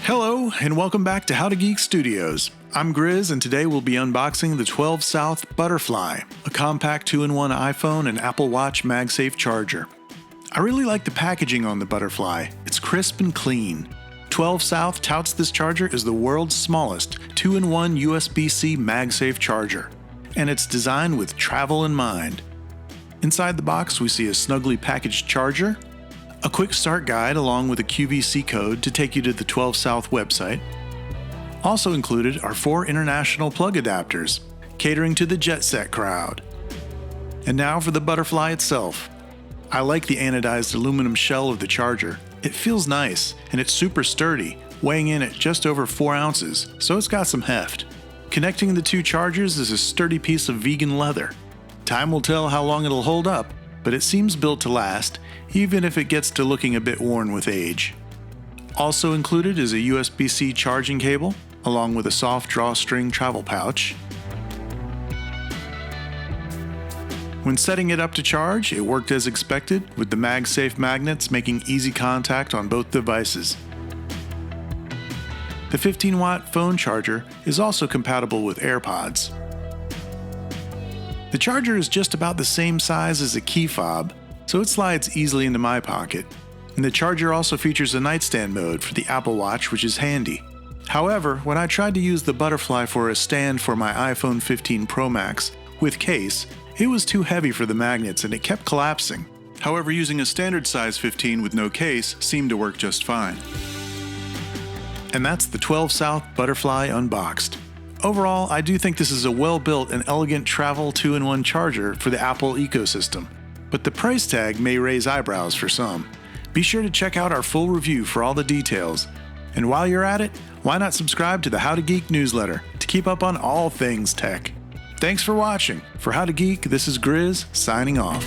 Hello, and welcome back to How to Geek Studios. I'm Grizz, and today we'll be unboxing the 12 South ButterFly, a compact 2-in-1 iPhone and Apple Watch MagSafe Charger. I really like the packaging on the ButterFly. It's crisp and clean. 12 South touts this charger as the world's smallest 2-in-1 USB-C MagSafe charger, and it's designed with travel in mind. Inside the box, we see a snugly packaged charger, a quick start guide along with a QVC code to take you to the 12 South website. Also included are 4 international plug adapters, catering to the jet set crowd. And now for the ButterFly itself. I like the anodized aluminum shell of the charger. It feels nice, and it's super sturdy, weighing in at just over 4 ounces, so it's got some heft. Connecting the two chargers is a sturdy piece of vegan leather. Time will tell how long it'll hold up, but it seems built to last, even if it gets to looking a bit worn with age. Also included is a USB-C charging cable, along with a soft drawstring travel pouch. When setting it up to charge, it worked as expected, with the MagSafe magnets making easy contact on both devices. The 15-watt phone charger is also compatible with AirPods. The charger is just about the same size as a key fob, so it slides easily into my pocket. And the charger also features a nightstand mode for the Apple Watch, which is handy. However, when I tried to use the ButterFly for a stand for my iPhone 15 Pro Max with case, it was too heavy for the magnets and it kept collapsing. However, using a standard size 15 with no case seemed to work just fine. And that's the 12 South ButterFly unboxed. Overall, I do think this is a well-built and elegant travel 2-in-1 charger for the Apple ecosystem, but the price tag may raise eyebrows for some. Be sure to check out our full review for all the details. And while you're at it, why not subscribe to the How to Geek newsletter to keep up on all things tech. Thanks for watching. For How to Geek, this is Grizz, signing off.